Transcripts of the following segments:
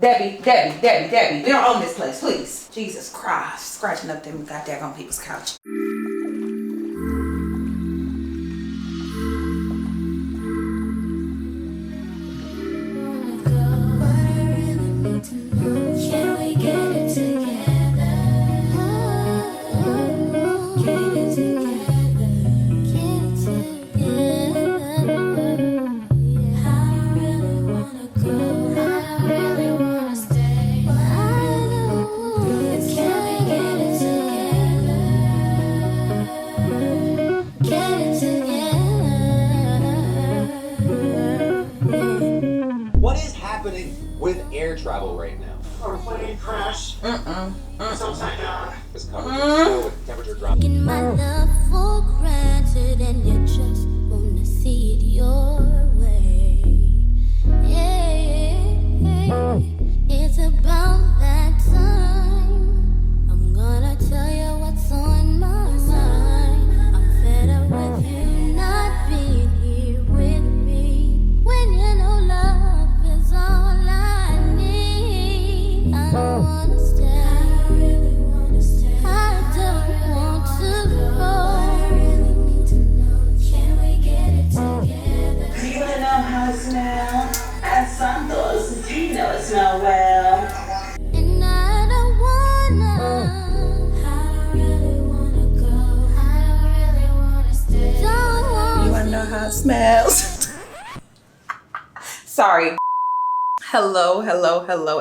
Debbie, we don't own this place, please. Jesus Christ, scratching up them goddamn people's couch. With air travel right now. Or a plane crash. It's upside down. It's covered in snow with temperature drops. Taking my love for granted and you just wanna see it your way. Yeah, it's about that time. I'm gonna tell you what's on my mind. I'm fed up with you not being here with me. When you know love is all I need. I don't wanna stay. I really wanna stay. I don't want to go. I really need to know. Can we get it together? Do you wanna know how it smells? Santos, you know it smells well. And I don't wanna. I don't really wanna go. I don't really wanna stay. Don't want You wanna know how it smells? Sorry. Hello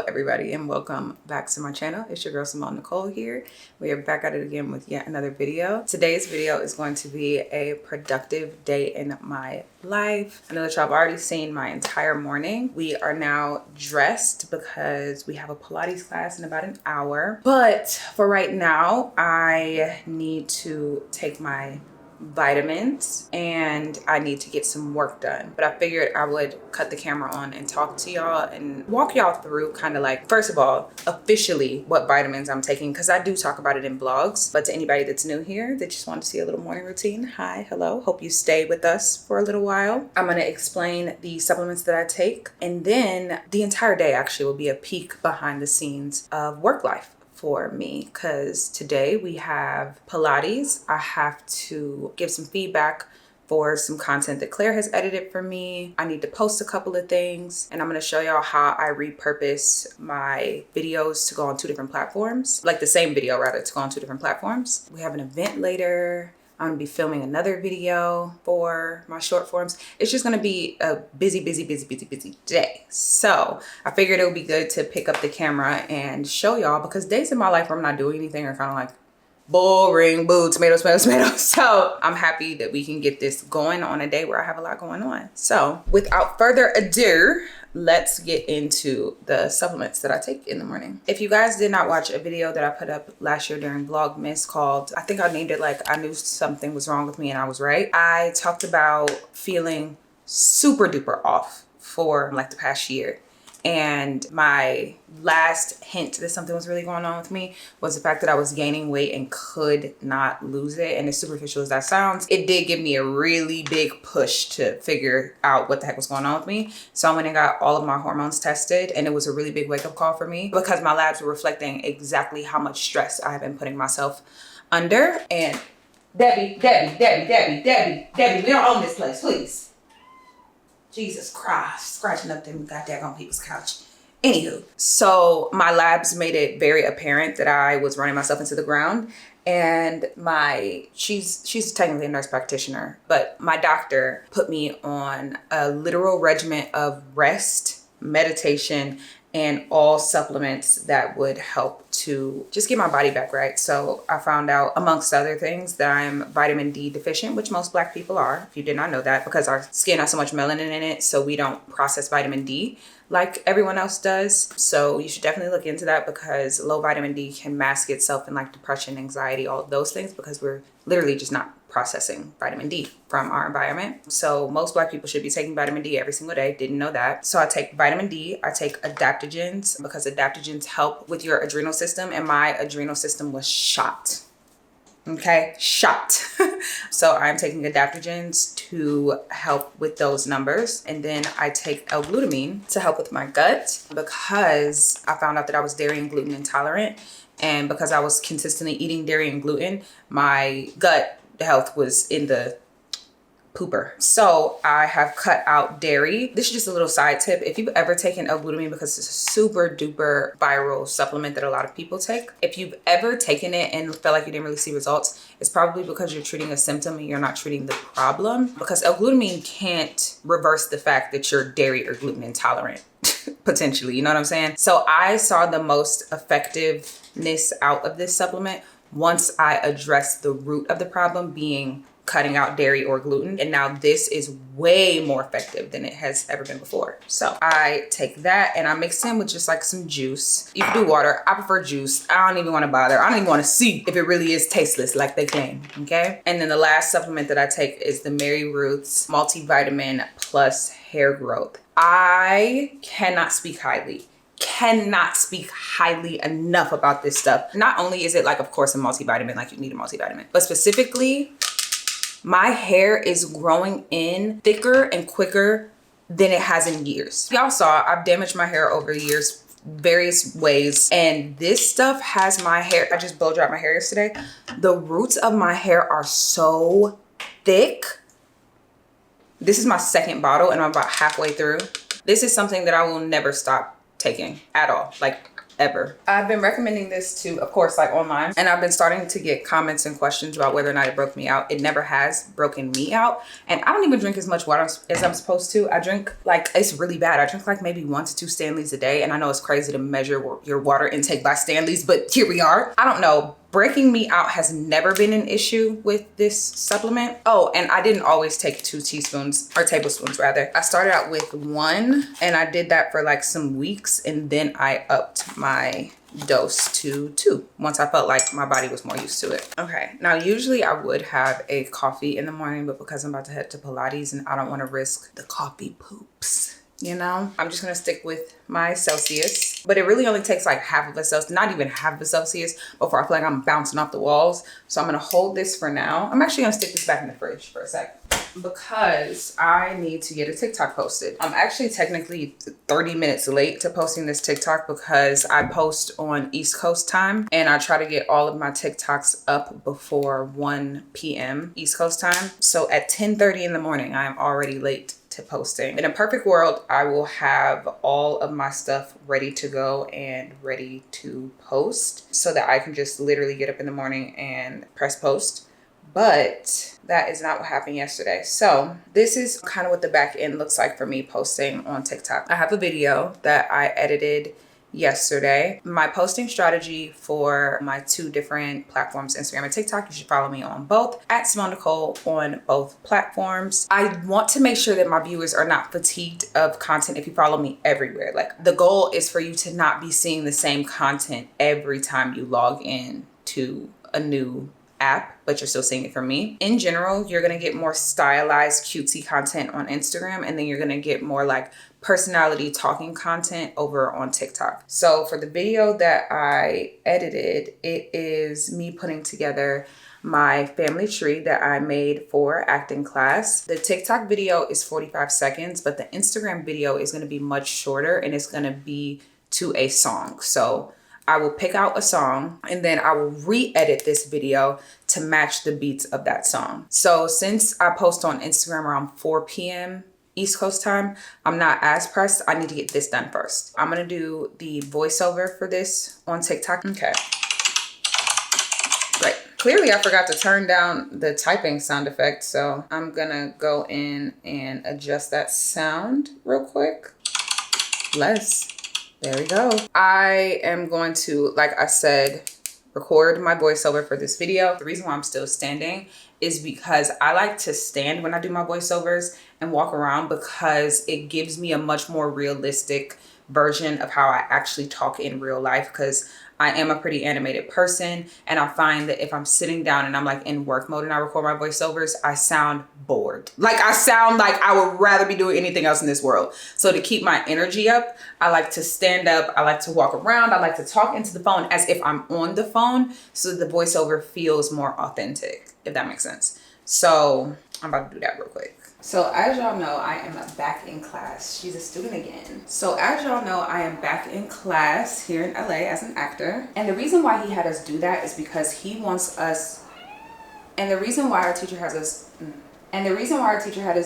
everybody, and welcome back to my channel. It's your girl Simone Nicole here. We are back at it again with yet another video. Today's video is going to be a productive day in my life. I know that y'all have already seen my entire morning. We are now dressed because we have a Pilates class in about an hour. But for right now, I need to take my vitamins and I need to get some work done. But I figured I would cut the camera on and talk to y'all and walk y'all through kind of like, first of all, officially what vitamins I'm taking, because I do talk about it in blogs. But to anybody that's new here that just want to see a little morning routine, hi, hello, hope you stay with us for a little while. I'm going to explain the supplements that I take, and then the entire day actually will be a peek behind the scenes of work life for me, because today we have Pilates. I have to give some feedback for some content that Claire has edited for me. I need to post a couple of things, and I'm gonna show y'all how I repurpose my videos to go on 2 different platforms, like the same video rather, to go on 2 different platforms. We have an event later. I'm gonna be filming another video for my short forms. It's just gonna be a busy day. So I figured it would be good to pick up the camera and show y'all, because days in my life where I'm not doing anything are kind of like boring, boo, tomato. So I'm happy that we can get this going on a day where I have a lot going on. So without further ado, let's get into the supplements that I take in the morning. If you guys did not watch a video that I put up last year during Vlogmas called, I think I named it like I knew something was wrong with me and I was right. I talked about feeling super duper off for like the past year. And my last hint that something was really going on with me was the fact that I was gaining weight and could not lose it. And as superficial as that sounds, it did give me a really big push to figure out what the heck was going on with me. So I went and got all of my hormones tested, and it was a really big wake-up call for me, because my labs were reflecting exactly how much stress I have been putting myself under. And Debbie, we don't own this place, please. Jesus Christ, scratching up them goddamn people's couch. Anywho, so my labs made it very apparent that I was running myself into the ground. And she's technically a nurse practitioner, but my doctor put me on a literal regimen of rest, meditation, and all supplements that would help to just get my body back right. So I found out, amongst other things, that I'm vitamin D deficient, which most Black people are, if you did not know that, because our skin has so much melanin in it, so we don't process vitamin D like everyone else does. So you should definitely look into that, because low vitamin D can mask itself in like depression, anxiety, all of those things, because we're literally just not processing vitamin D from our environment. So most Black people should be taking vitamin D every single day. Didn't know that. So I take vitamin D, I take adaptogens, because adaptogens help with your adrenal system, and my adrenal system was shot. Okay, shot. So I'm taking adaptogens to help with those numbers. And then I take L-glutamine to help with my gut because I found out that I was dairy and gluten intolerant. And because I was consistently eating dairy and gluten, my gut health was in the pooper. So I have cut out dairy. This is just a little side tip. If you've ever taken L-glutamine, because it's a super duper viral supplement that a lot of people take, if you've ever taken it and felt like you didn't really see results, it's probably because you're treating a symptom and you're not treating the problem, because L-glutamine can't reverse the fact that you're dairy or gluten intolerant. Potentially, you know what I'm saying? So I saw the most effectiveness out of this supplement once I addressed the root of the problem, being cutting out dairy or gluten. And now this is way more effective than it has ever been before. So I take that and I mix in with just like some juice. You can do water. I prefer juice. I don't even want to bother. I don't even want to see if it really is tasteless like they claim, okay? And then the last supplement that I take is the Mary Ruth's Multivitamin Plus Hair Growth. I cannot speak highly enough about this stuff. Not only is it like, of course, a multivitamin, like you need a multivitamin, but specifically, my hair is growing in thicker and quicker than it has in years. Y'all saw I've damaged my hair over the years various ways, and this stuff has my hair, I just blow dried my hair yesterday. The roots of my hair are so thick. This is my second bottle and I'm about halfway through. This is something that I will never stop taking at all, like ever. I've been recommending this to, of course, like online, and I've been starting to get comments and questions about whether or not it broke me out. It never has broken me out, and I don't even drink as much water as I'm supposed to. I drink like, it's really bad. I drink like maybe 1 to 2 Stanleys a day, and I know it's crazy to measure your water intake by Stanleys, but here we are. I don't know. Breaking me out has never been an issue with this supplement. Oh, and I didn't always take 2 teaspoons or tablespoons rather. I started out with 1 and I did that for like some weeks, and then I upped my dose to 2 once I felt like my body was more used to it. Okay, now usually I would have a coffee in the morning, but because I'm about to head to Pilates and I don't want to risk the coffee poops, you know, I'm just gonna stick with my Celsius. But it really only takes like half of a Celsius, not even half of a Celsius, before I feel like I'm bouncing off the walls. So I'm gonna hold this for now. I'm actually gonna stick this back in the fridge for a sec because I need to get a TikTok posted. I'm actually technically 30 minutes late to posting this TikTok because I post on East Coast time and I try to get all of my TikToks up before 1 p.m. East Coast time. So at 10:30 in the morning, I am already late to posting. In a perfect world, I will have all of my stuff ready to go and ready to post so that I can just literally get up in the morning and press post. But that is not what happened yesterday. So this is kind of what the back end looks like for me posting on TikTok. I have a video that I edited yesterday. My posting strategy for my 2 different platforms, Instagram and TikTok, you should follow me on both, at Simone Nicole on both platforms. I want to make sure that my viewers are not fatigued of content if you follow me everywhere. Like, the goal is for you to not be seeing the same content every time you log in to a new app, but you're still seeing it from me. In general, you're gonna get more stylized, cutesy content on Instagram, and then you're gonna get more like personality talking content over on TikTok. So for the video that I edited, it is me putting together my family tree that I made for acting class. The TikTok video is 45 seconds, but the Instagram video is gonna be much shorter and it's gonna be to a song. So I will pick out a song and then I will re-edit this video to match the beats of that song. So since I post on Instagram around 4 p.m. East Coast time, I'm not as pressed. I need to get this done first. I'm gonna do the voiceover for this on TikTok. Okay. Great. Clearly I forgot to turn down the typing sound effect, so I'm gonna go in and adjust that sound real quick. There we go. I am going to, like I said, record my voiceover for this video. The reason why I'm still standing is because I like to stand when I do my voiceovers and walk around because it gives me a much more realistic version of how I actually talk in real life, because I am a pretty animated person, and I find that if I'm sitting down and I'm like in work mode and I record my voiceovers, I sound bored. Like, I sound like I would rather be doing anything else in this world. So to keep my energy up, I like to stand up, I like to walk around, I like to talk into the phone as if I'm on the phone so the voiceover feels more authentic, if that makes sense. So I'm about to do that real quick. So as y'all know, I am back in class. She's a student again. So as y'all know, I am back in class here in LA as an actor. And the reason why he had us do that is because he wants us, and the reason why our teacher has us,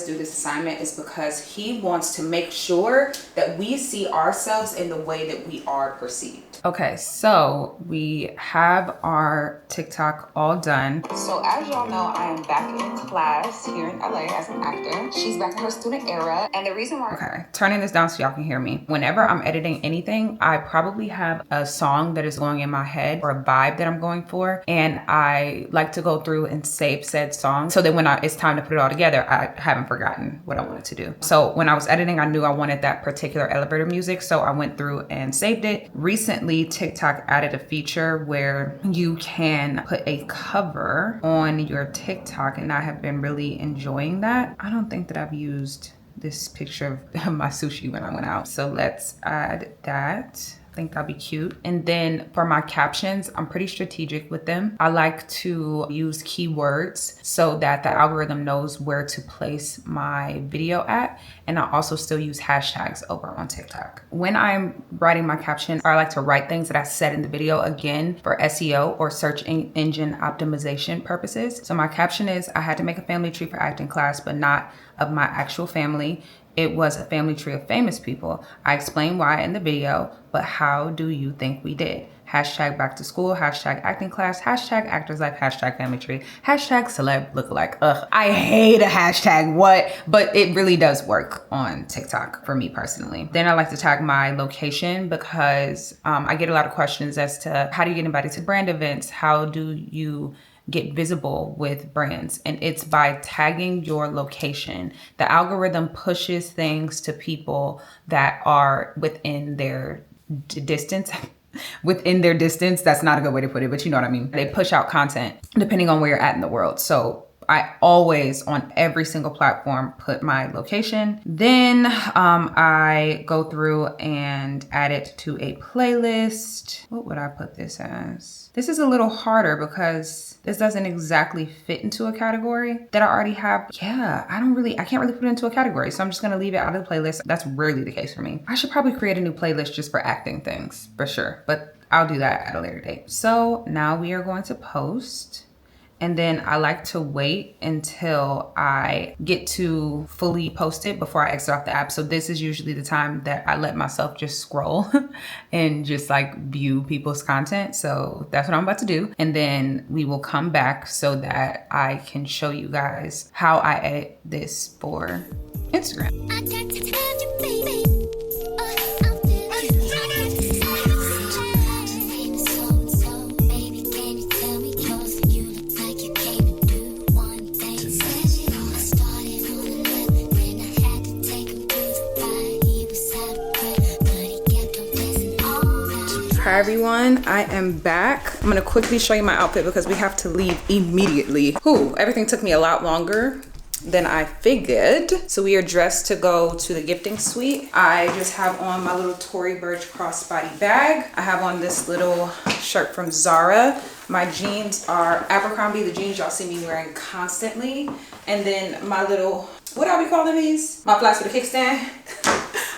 do this assignment is because he wants to make sure that we see ourselves in the way that we are perceived. Okay, so we have our TikTok all done. So as y'all know, I am back in class here in LA as an actor. She's back in her student era. And the reason why... Okay, turning this down so y'all can hear me. Whenever I'm editing anything, I probably have a song that is going in my head or a vibe that I'm going for. And I like to go through and save said song so that when it's time to put it all together, I haven't forgotten what I wanted to do. So when I was editing, I knew I wanted that particular elevator music. So I went through and saved it. Recently, TikTok added a feature where you can put a cover on your TikTok, and I have been really enjoying that. I don't think that I've used this picture of my sushi when I went out. So let's add that. I think that'll be cute. And then for my captions, I'm pretty strategic with them. I like to use keywords so that the algorithm knows where to place my video at. And I also still use hashtags over on TikTok. When I'm writing my caption, I like to write things that I said in the video again for SEO or search engine optimization purposes. So my caption is, I had to make a family tree for acting class, but not of my actual family. It was a family tree of famous people. I explained why in the video, but how do you think we did? Hashtag back to school, hashtag acting class, hashtag actors life, hashtag family tree, hashtag celeb lookalike. Ugh, I hate a hashtag what, but it really does work on TikTok for me personally. Then I like to tag my location because I get a lot of questions as to how do you get invited to brand events? How do you get visible with brands? And it's by tagging your location. The algorithm pushes things to people that are within their distance. Within their distance, that's not a good way to put it, but you know what I mean. They push out content depending on where you're at in the world. So I always, on every single platform, put my location. Then I go through and add it to a playlist. What would I put this as? This is a little harder because this doesn't exactly fit into a category that I already have. Yeah, I can't really put it into a category. So I'm just gonna leave it out of the playlist. That's rarely the case for me. I should probably create a new playlist just for acting things, for sure. But I'll do that at a later date. So now we are going to post. And then I like to wait until I get to fully post it before I exit off the app. So this is usually the time that I let myself just scroll and just like view people's content. So that's what I'm about to do. And then we will come back so that I can show you guys how I edit this for Instagram. Hi everyone, I am back. I'm gonna quickly show you my outfit because we have to leave immediately. Everything took me a lot longer than I figured. So we are dressed to go to the gifting suite. I just have on my little Tory Burtch crossbody bag. I have on this little shirt from Zara. My jeans are Abercrombie, the jeans y'all see me wearing constantly. And then my little, what are we calling these? My flats with a kickstand.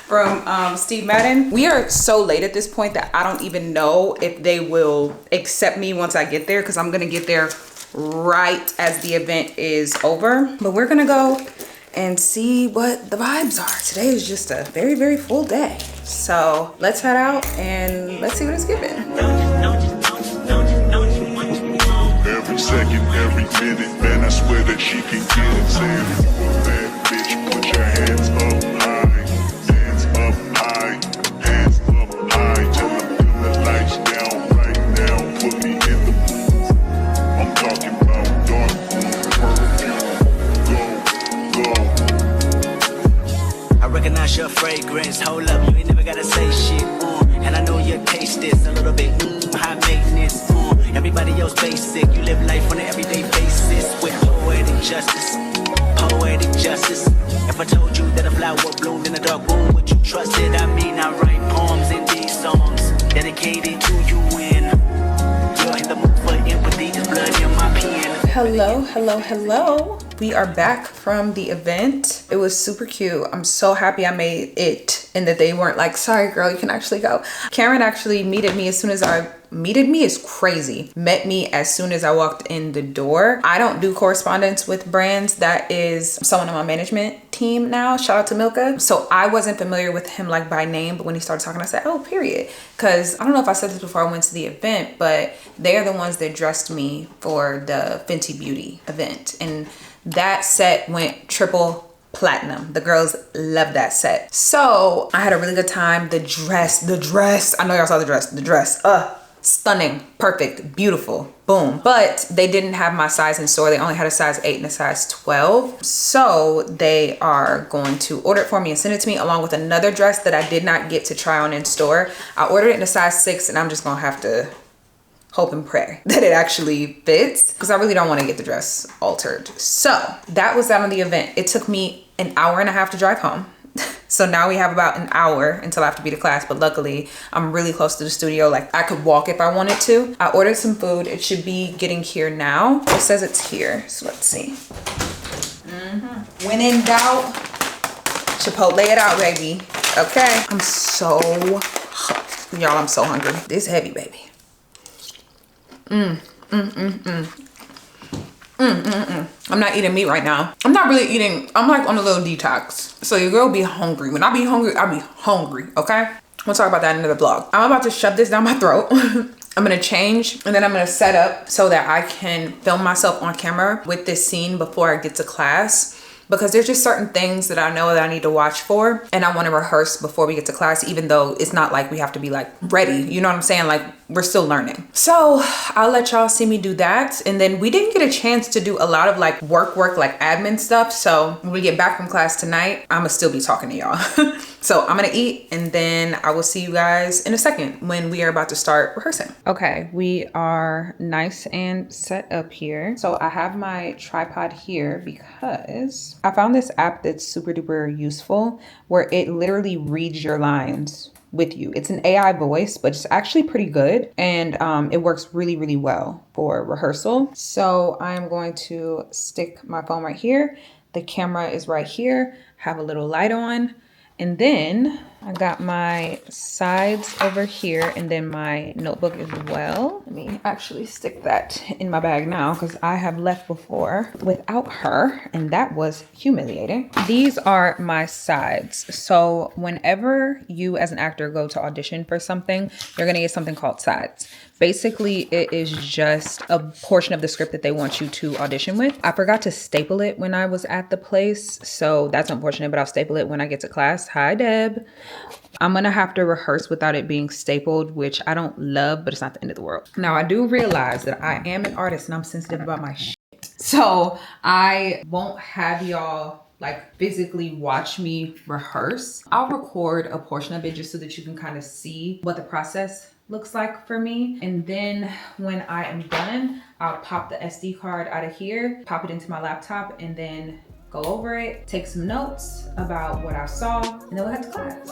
From Steve Madden. We are so late at this point that I don't even know if they will accept me once I get there, because I'm gonna get there right as the event is over. But we're gonna go and see what the vibes are. Today is just a very, very full day. So let's head out and let's see what it's giving. Every second, every minute, man, I swear that she can get it. Say, bad bitch, put your hands up high. Your fragrance, hold up, you ain't never gotta say shit, and I know your taste is a little bit, high maintenance, everybody else basic, you live life on an everyday basis, with poetic justice, if I told you that a flower bloomed in a dark room, would you trust it? I mean, I write poems in these songs, dedicated to you when you're in the mood for empathy, there's blood in my pen. Hello. We are back from the event. It was super cute. I'm so happy I made it and that they weren't like, sorry girl, you can actually go. Karen actually met me as soon as I walked in the door. I don't do correspondence with brands. That is someone on my management team now. Shout out to Milka. So I wasn't familiar with him like by name, but when he started talking, I said, oh, period. Cause I don't know if I said this before I went to the event, but they are the ones that dressed me for the Fenty Beauty event. And that set went triple platinum. The girls love that set. So I had a really good time. The dress, I know y'all saw the dress, stunning, perfect, beautiful, boom. But they didn't have my size in store. They only had a size 8 and a size 12. So they are going to order it for me and send it to me along with another dress that I did not get to try on in store. I ordered it in a size 6 and I'm just gonna have to hope and pray that it actually fits because I really don't want to get the dress altered. So that was that on the event. It took me an hour and a half to drive home. So now we have about an hour until I have to be to class, but luckily I'm really close to the studio. Like I could walk if I wanted to. I ordered some food. It should be getting here now. It says it's here, so let's see. When in doubt, Chipotle it out, baby. Okay. I'm so hungry. This heavy, baby. I'm not eating meat right now. I'm not really eating. I'm like on a little detox. So your girl be hungry. When I be hungry, I be hungry, okay? We'll talk about that in another vlog. I'm about to shove this down my throat. I'm gonna change and then I'm gonna set up so that I can film myself on camera with this scene before I get to class. Because there's just certain things that I know that I need to watch for and I want to rehearse before we get to class, even though it's not like we have to be like ready. You know what I'm saying? Like we're still learning. So I'll let y'all see me do that. And then we didn't get a chance to do a lot of like work, like admin stuff. So when we get back from class tonight, I'm gonna still be talking to y'all. So I'm gonna eat and then I will see you guys in a second when we are about to start rehearsing. Okay, we are nice and set up here. So I have my tripod here because I found this app that's super duper useful where it literally reads your lines with you. It's an AI voice, but it's actually pretty good. And it works really, really well for rehearsal. So I'm going to stick my phone right here. The camera is right here, have a little light on. And then I got my sides over here and then my notebook as well. Let me actually stick that in my bag now because I have left before without her and that was humiliating. These are my sides. So whenever you as an actor go to audition for something, you're gonna get something called sides. Basically, it is just a portion of the script that they want you to audition with. I forgot to staple it when I was at the place, so that's unfortunate, but I'll staple it when I get to class. Hi, Deb. I'm gonna have to rehearse without it being stapled, which I don't love, but it's not the end of the world. Now, I do realize that I am an artist and I'm sensitive about my shit. So I won't have y'all like physically watch me rehearse. I'll record a portion of it just so that you can kind of see what the process looks like for me. And then when I am done, I'll pop the SD card out of here, pop it into my laptop, and then go over it, take some notes about what I saw, and then we'll head to class.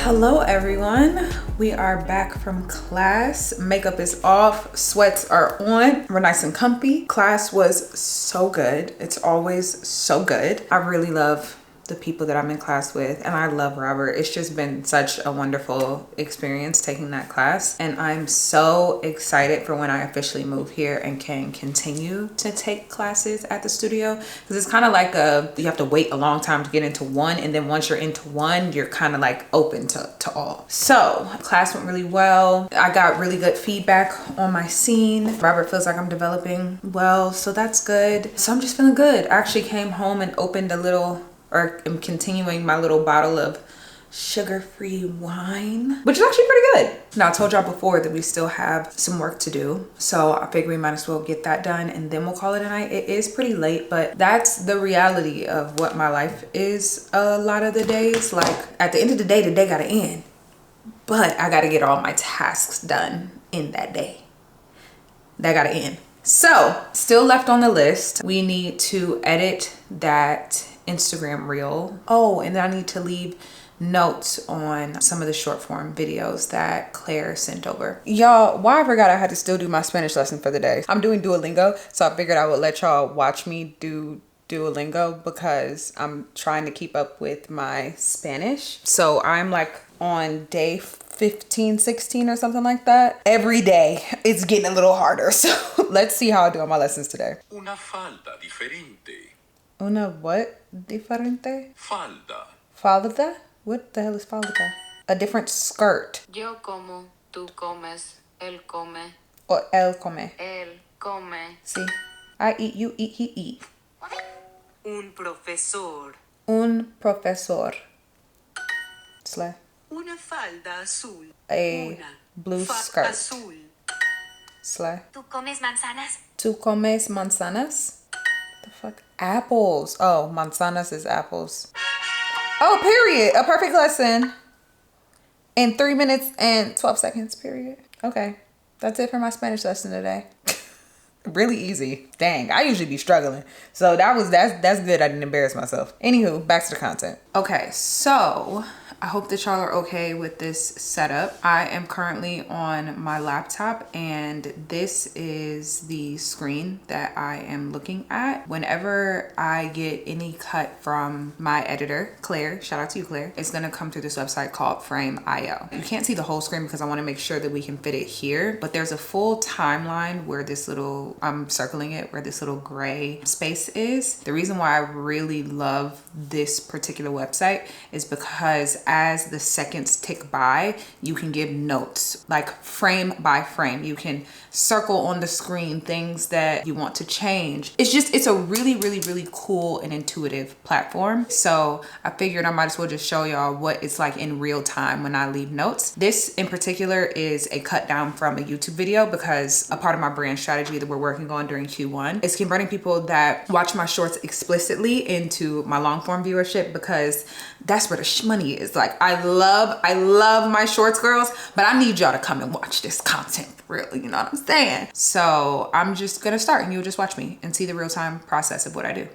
Hello everyone, we are back from class. Makeup is off, sweats are on, we're nice and comfy. Class was so good. It's always so good. I really love the people that I'm in class with, and I love Robert. It's just been such a wonderful experience taking that class, and I'm so excited for when I officially move here and can continue to take classes at the studio, because it's kind of like you have to wait a long time to get into one, and then once you're into one, you're kind of like open to all. So class went really well. I got really good feedback on my scene. Robert feels like I'm developing well, so that's good. So I'm just feeling good. I actually came home and opened I'm continuing my little bottle of sugar-free wine, which is actually pretty good. Now, I told y'all before that we still have some work to do, so I figure we might as well get that done and then we'll call it a night. It is pretty late, but that's the reality of what my life is a lot of the days. Like, at the end of the day gotta end. but I gotta get all my tasks done in that day. That gotta end. So still left on the list, we need to edit that Instagram reel. Oh, and then I need to leave notes on some of the short form videos that Claire sent over. Y'all, why I forgot I had to still do my Spanish lesson for the day. I'm doing Duolingo, so I figured I would let y'all watch me do Duolingo because I'm trying to keep up with my Spanish. So I'm like on day 15, 16 or something like that. Every day it's getting a little harder. So let's see how I do on my lessons today. Una falda diferente. Una what? Diferente? Falda. Falda? What the hell is falda? A different skirt. Yo como, tú comes, él come, Or él come. él come. See? I eat, you eat, he eat. Un profesor. Un profesor. Slay. Una falda azul. A Una blue falda skirt. azul. Slay. ¿Tú comes manzanas? Tu comes manzanas? The fuck? Apples. Oh, manzanas is apples. Oh, period. A perfect lesson. In 3 minutes and 12 seconds, period. Okay. That's it for my Spanish lesson today. Really easy. Dang, I usually be struggling. So that's good. I didn't embarrass myself. Anywho, back to the content. Okay, so I hope that y'all are okay with this setup. I am currently on my laptop and this is the screen that I am looking at. Whenever I get any cut from my editor, Claire, shout out to you, Claire, it's gonna come through this website called Frame.io. You can't see the whole screen because I wanna make sure that we can fit it here, but there's a full timeline where this little, I'm circling it, where this little gray space is. The reason why I really love this particular website is because as the seconds tick by, you can give notes, like frame by frame. You can circle on the screen things that you want to change. It's a really, really, really cool and intuitive platform. So I figured I might as well just show y'all what it's like in real time when I leave notes. This in particular is a cut down from a YouTube video because a part of my brand strategy that we're working on during Q1 is converting people that watch my shorts explicitly into my long form viewership, because that's where the money is. Like I love my shorts, girls, but I need y'all to come and watch this content for real, you know what I'm saying? So I'm just gonna start and you'll just watch me and see the real time process of what I do.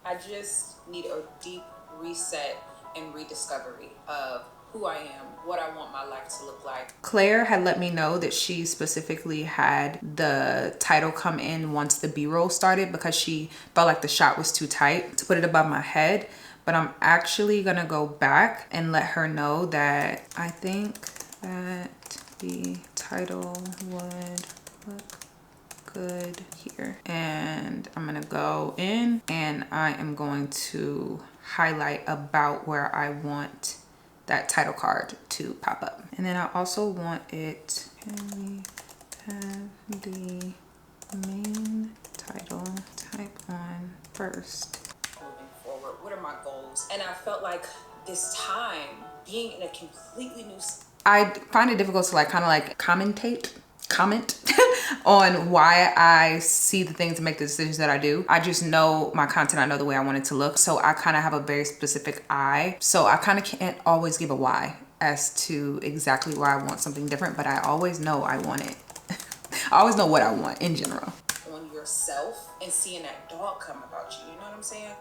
I just need a deep reset and rediscovery of who I am, what I want my life to look like. Claire had let me know that she specifically had the title come in once the B-roll started because she felt like the shot was too tight to put it above my head. But I'm actually gonna go back and let her know that I think that the title would look good here. And I'm gonna go in and I am going to highlight about where I want that title card to pop up. And then I also want it, can we have the main title type on first? Moving forward, what are my goals? And I felt like this time being in a completely new, I find it difficult to like kind of like comment on why I see the things and make the decisions that I do. I just know my content, I know the way I want it to look. So I kind of have a very specific eye. So I kind of can't always give a why as to exactly why I want something different, but I always know I want it. I always know what I want in general. On yourself and seeing that dog come about you, you know what I'm saying?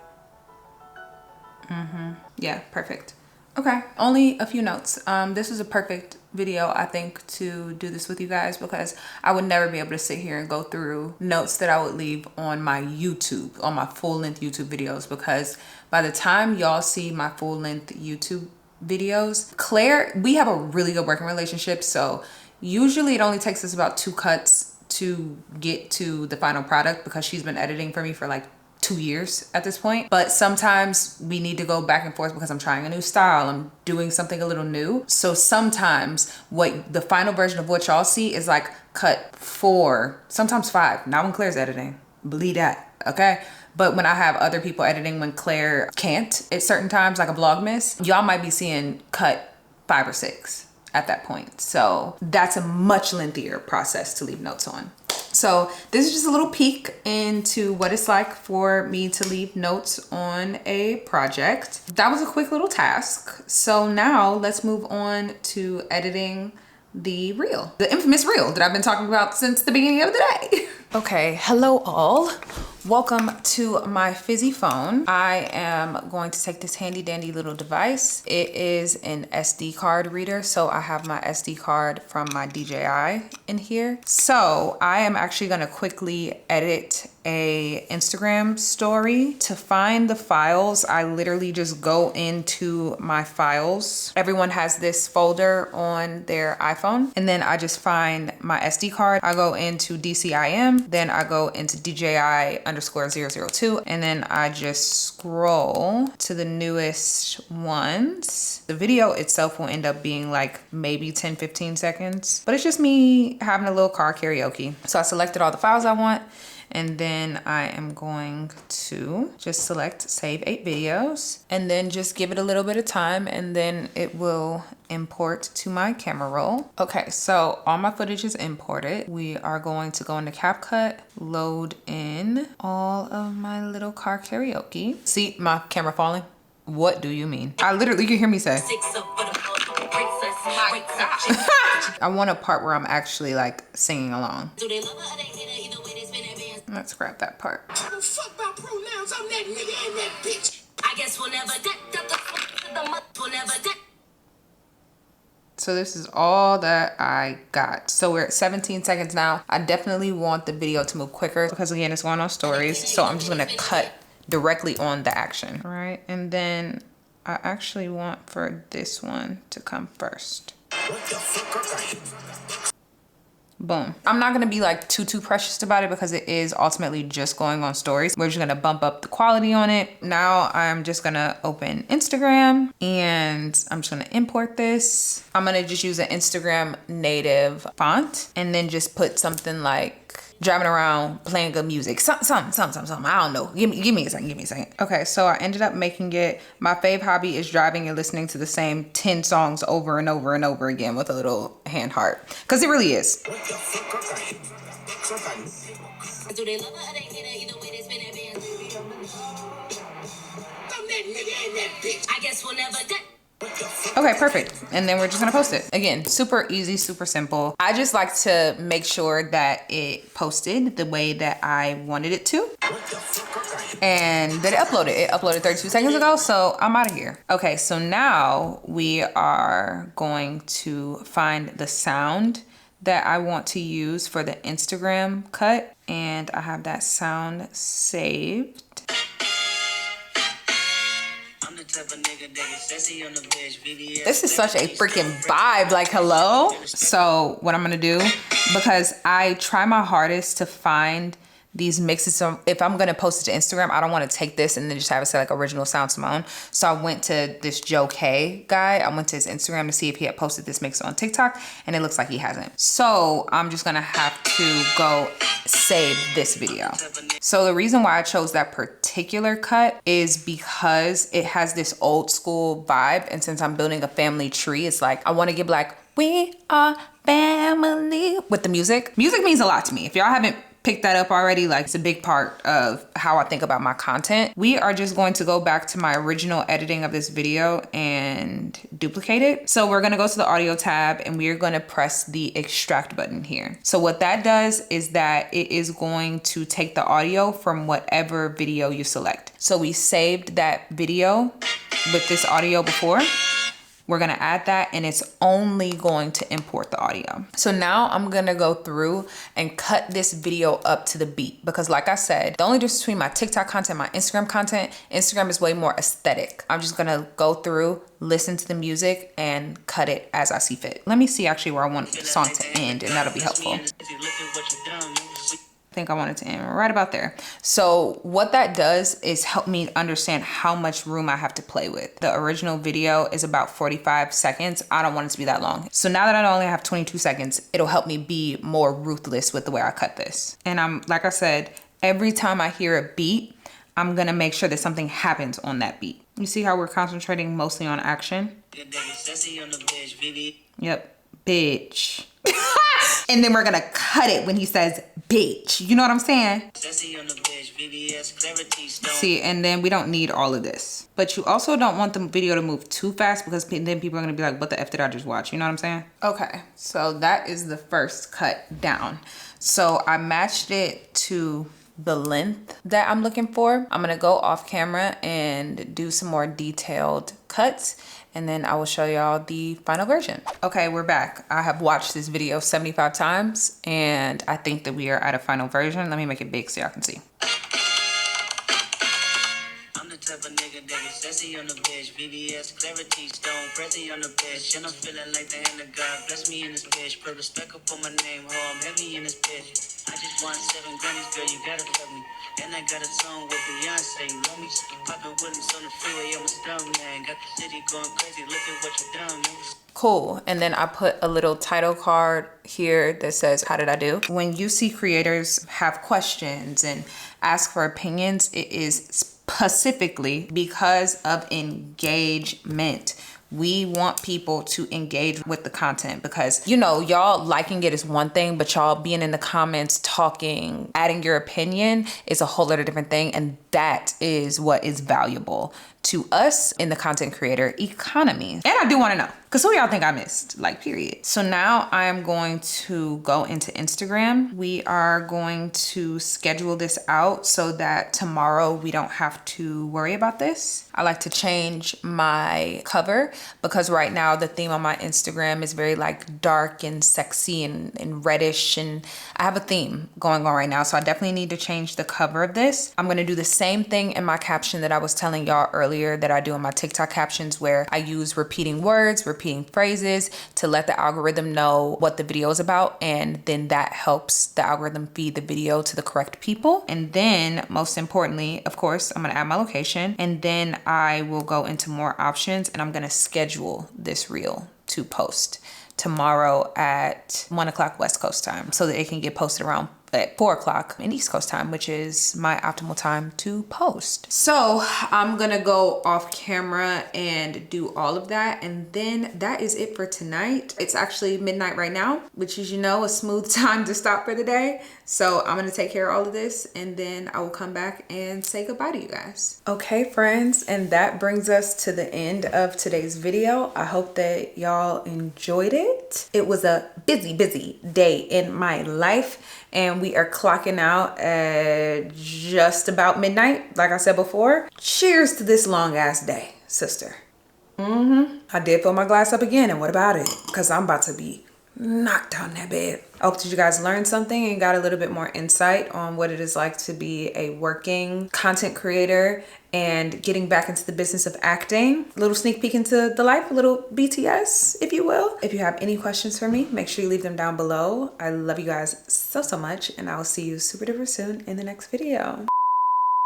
Yeah, perfect. Okay, only a few notes. This is a perfect video, I think, to do this with you guys because I would never be able to sit here and go through notes that I would leave on my YouTube, on my full-length YouTube videos, because by the time y'all see my full-length YouTube videos, Claire, we have a really good working relationship, so usually it only takes us about 2 cuts to get to the final product because she's been editing for me for like 2 years at this point. But sometimes we need to go back and forth because I'm trying a new style, I'm doing something a little new. So sometimes what the final version of what y'all see is like cut 4, sometimes 5, not when Claire's editing, believe that, okay? But when I have other people editing, when Claire can't at certain times, like a Vlogmas, y'all might be seeing cut 5 or 6 at that point. So that's a much lengthier process to leave notes on. So this is just a little peek into what it's like for me to leave notes on a project. That was a quick little task. So now let's move on to editing the reel, the infamous reel that I've been talking about since the beginning of the day. Okay, hello all. Welcome to my fizzy phone. I am going to take this handy dandy little device. It is an SD card reader. So I have my SD card from my DJI in here. So I am actually gonna quickly edit a Instagram story. To find the files, I literally just go into my files. Everyone has this folder on their iPhone, and then I just find my SD card. I go into DCIM, then I go into DJI_002, and then I just scroll to the newest ones. The video itself will end up being like maybe 10-15 seconds, but it's just me having a little car karaoke. So I selected all the files I want, and then I am going to just select save 8 videos and then just give it a little bit of time, and then it will import to my camera roll. Okay, so all my footage is imported. We are going to go into CapCut, load in all of my little car karaoke. See my camera falling? What do you mean? I literally, you can hear me say. I want a part where I'm actually like singing along. Let's grab that part. I don't fuck about pronouns. I'm that nigga and that bitch. I guess we'll never get So this is all that I got. So we're at 17 seconds now. I definitely want the video to move quicker because again, it's going on stories. So I'm just gonna cut directly on the action. All right, and then I actually want for this one to come first. Boom. I'm not gonna be like too precious about it because it is ultimately just going on stories. We're just gonna bump up the quality on it. Now I'm just gonna open Instagram and I'm just gonna import this. I'm gonna just use an Instagram native font and then just put something like driving around playing good music, something. I don't know. Give me a second. Okay, so I ended up making it. My fave hobby is driving and listening to the same 10 songs over and over and over again with a little hand heart, because it really is. I guess we'll never get. Okay, perfect. And then we're just gonna post it. Again, super easy, super simple. I just like to make sure that it posted the way that I wanted it to. And that it uploaded. It uploaded 32 seconds ago, so I'm out of here. Okay, so now we are going to find the sound that I want to use for the Instagram cut. And I have that sound saved. This is such a freaking vibe, like hello. So what I'm gonna do, because I try my hardest to find these mixes. So if I'm gonna post it to Instagram, I don't want to take this and then just have it say like original sound Simone. So I went to this Joe K guy. I went to his Instagram to see if he had posted this mix on TikTok, and it looks like he hasn't. So I'm just gonna have to go save this video. So the reason why I chose that particular cut is because it has this old school vibe, and since I'm building a family tree, it's like I want to give like we are family with the music. Music means a lot to me. If y'all haven't picked that up already, like it's a big part of how I think about my content. We are just going to go back to my original editing of this video and duplicate it. So we're gonna go to the audio tab and we're gonna press the extract button here. So what that does is that it is going to take the audio from whatever video you select. So we saved that video with this audio before. We're gonna add that and it's only going to import the audio. So now I'm gonna go through and cut this video up to the beat, because like I said, the only difference between my TikTok content and my Instagram content, Instagram is way more aesthetic. I'm just gonna go through, listen to the music and cut it as I see fit. Let me see actually where I want the song to end, and that'll be helpful. I think I want it to end right about there. So what that does is help me understand how much room I have to play with. The original video is about 45 seconds. I don't want it to be that long. So now that I only have 22 seconds, it'll help me be more ruthless with the way I cut this. And I'm, like I said, every time I hear a beat, I'm gonna make sure that something happens on that beat. You see how we're concentrating mostly on action? Yep. bitch. And then we're gonna cut it when he says bitch. You know what I'm saying? See, and then we don't need all of this. But you also don't want the video to move too fast because then people are gonna be like, what the F did I just watch? You know what I'm saying? Okay, so that is the first cut down. So I matched it to the length that I'm looking for. I'm gonna go off camera and do some more detailed cuts, and then I will show y'all the final version. Okay, we're back. I have watched this video 75 times and I think that we are at a final version. Let me make it big so y'all can see. I'm the type of nigga that is sassy on the bitch. VVS, clarity, stone, pressy on the bitch. And I'm feeling like the hand of God. Bless me in this bitch. Put respect up on my name. Oh, I'm heavy in this bitch. I just want 7 Grammys, girl, you gotta love me. And I got a song with Beyonce. Love me, poppin' with on the freeway, I'm a stun man. Got the city going crazy, look at what you done, man. Cool. And then I put a little title card here that says, how did I do? When you see creators have questions and ask for opinions, it is specifically because of engagement. We want people to engage with the content because, you know, y'all liking it is one thing, but y'all being in the comments, talking, adding your opinion is a whole other different thing. And that is what is valuable to us in the content creator economy. And I do want to know, because who y'all think I missed? Like, period. So now I am going to go into Instagram. We are going to schedule this out so that tomorrow we don't have to worry about this. I like to change my cover because right now the theme on my Instagram is very like dark and sexy and reddish, and I have a theme going on right now. So I definitely need to change the cover of this. I'm going to do the same thing in my caption that I was telling y'all earlier that I do in my TikTok captions, where I use repeating words, repeating phrases to let the algorithm know what the video is about, and then that helps the algorithm feed the video to the correct people. And then most importantly, of course, I'm gonna add my location, and then I will go into more options, and I'm gonna schedule this reel to post tomorrow at 1 o'clock West Coast time so that it can get posted around at 4 o'clock in East Coast time, which is my optimal time to post. So I'm gonna go off camera and do all of that. And then that is it for tonight. It's actually midnight right now, which is, you know, a smooth time to stop for the day. So I'm gonna take care of all of this and then I will come back and say goodbye to you guys. Okay, friends, and that brings us to the end of today's video. I hope that y'all enjoyed it. It was a busy day in my life, and we are clocking out at just about midnight, like I said before. Cheers to this long ass day, sister. I did fill my glass up again, and what about it? Because I'm about to be knocked out in that bed. I hope that you guys learned something and got a little bit more insight on what it is like to be a working content creator and getting back into the business of acting. A little sneak peek into the life, a little BTS, if you will. If you have any questions for me, make sure you leave them down below. I love you guys so much, and I will see you super duper soon in the next video.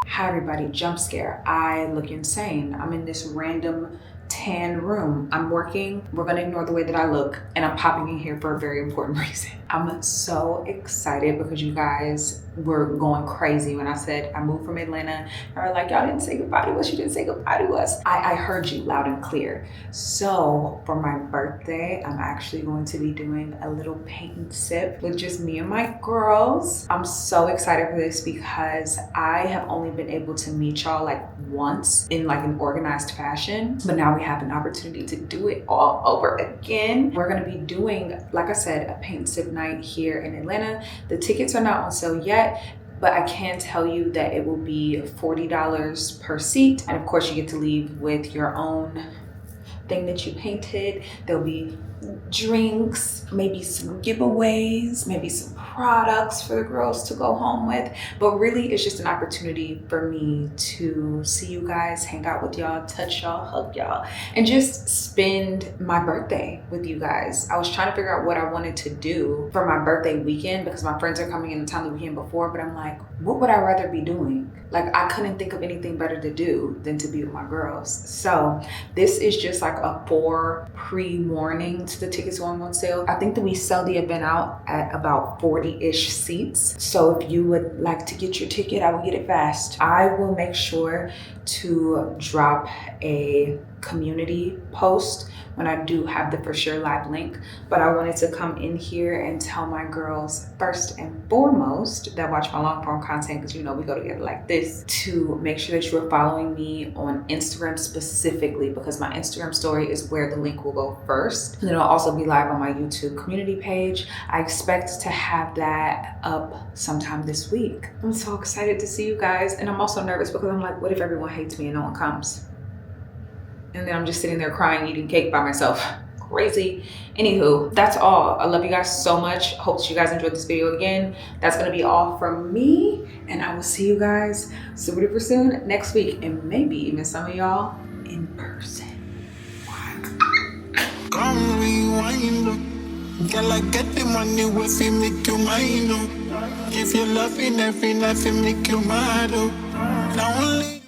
Hi everybody, jump scare. I look insane. I'm in this random tan room. I'm working. We're gonna ignore the way that I look, and I'm popping in here for a very important reason. I'm so excited because you guys were going crazy when I said I moved from Atlanta. They were like, y'all didn't say goodbye to us. You didn't say goodbye to us. I heard you loud and clear. So for my birthday, I'm actually going to be doing a little paint and sip with just me and my girls. I'm so excited for this because I have only been able to meet y'all like once in like an organized fashion, but now we have an opportunity to do it all over again. We're gonna be doing, like I said, a paint and sip night here in Atlanta. The tickets are not on sale yet, but I can tell you that it will be $40 per seat. And of course you get to leave with your own thing that you painted. There'll be drinks, maybe some giveaways, maybe some products for the girls to go home with. But really it's just an opportunity for me to see you guys, hang out with y'all, touch y'all, hug y'all, and just spend my birthday with you guys. I was trying to figure out what I wanted to do for my birthday weekend because my friends are coming into town the weekend before, but I'm like, what would I rather be doing? Like, I couldn't think of anything better to do than to be with my girls. So this is just like a 4 pre-warning to the tickets going on sale. I think that we sell the event out at about 40-ish seats. So if you would like to get your ticket, I will get it fast. I will make sure to drop a community post when I do have the For Sure Live link. But I wanted to come in here and tell my girls first and foremost that watch my long form content, because you know we go together like this, to make sure that you are following me on Instagram specifically, because my Instagram story is where the link will go first. And then it'll also be live on my YouTube community page. I expect to have that up sometime this week. I'm so excited to see you guys. And I'm also nervous because I'm like, what if everyone hates me and no one comes? And then I'm just sitting there crying, eating cake by myself. Crazy. Anywho, that's all. I love you guys so much. Hope that you guys enjoyed this video again. That's gonna be all from me, and I will see you guys super duper soon next week, and maybe even some of y'all in person. Come rewind, girl, I get the money with you, make you mine. If you're loving every night, make you mad. Now only